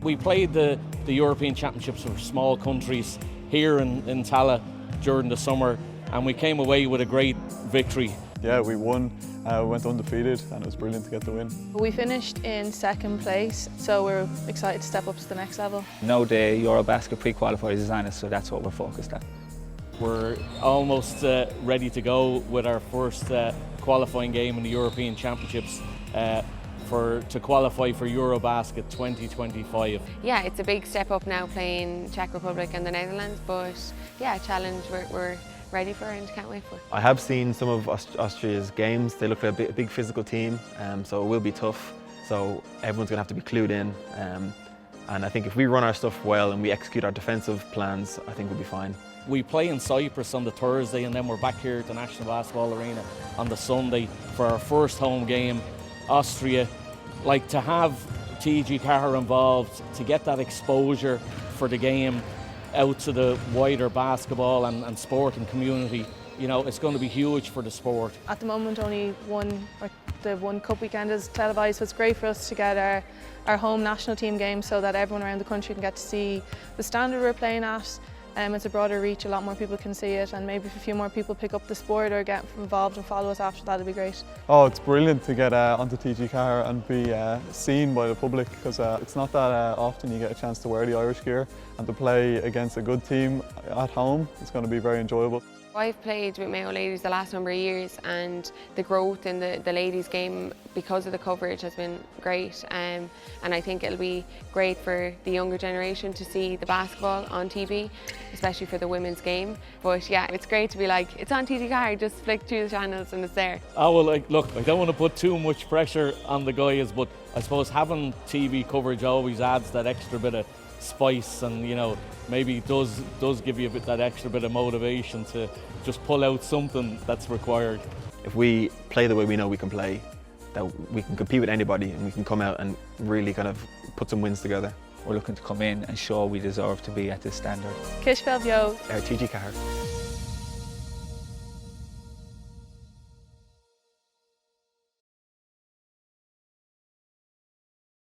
We played the European Championships for small countries here in Tallaght during the summer, and we came away with a great victory. Yeah, we won. We went undefeated, and it was brilliant to get the win. We finished in second place, so we're excited to step up to the next level. Now the EuroBasket pre-qualifiers is on us, so that's what we're focused on. We're almost ready to go with our first qualifying game in the European Championships to qualify for EuroBasket 2025. Yeah, it's a big step up now playing Czech Republic and the Netherlands, but yeah, a challenge we're ready for and can't wait for. I have seen some of Austria's games. They look like a big physical team, so it will be tough. So everyone's going to have to be clued in. And I think if we run our stuff well and we execute our defensive plans, I think we'll be fine. We play in Cyprus on the Thursday, and then we're back here at the National Basketball Arena on the Sunday for our first home game, Austria. Like, to have TG4 involved, to get that exposure for the game out to the wider basketball and sporting community, you know, it's going to be huge for the sport. At the moment, only the one cup weekend is televised, so it's great for us to get our home national team game so that everyone around the country can get to see the standard we're playing at. It's a broader reach, a lot more people can see it, and maybe if a few more people pick up the sport or get involved and follow us after that, it'd be great. Oh, it's brilliant to get onto TG4 and be seen by the public, because it's not that often you get a chance to wear the Irish gear and to play against a good team at home. It's going to be very enjoyable. I've played with Mayo ladies the last number of years, and the growth in the ladies game because of the coverage has been great, and I think it'll be great for the younger generation to see the basketball on TV, especially for the women's game. But yeah, it's great to be like, it's on TG4, just flick through the channels and it's there. Oh well, look, I don't want to put too much pressure on the guys, but I suppose having TV coverage always adds that extra bit of spice, and you know, maybe does give you that extra bit of motivation to just pull out something that's required. If we play the way we know we can play, that we can compete with anybody and we can come out and really kind of put some wins together. We're looking to come in and show we deserve to be at this standard. Cispheil TG4.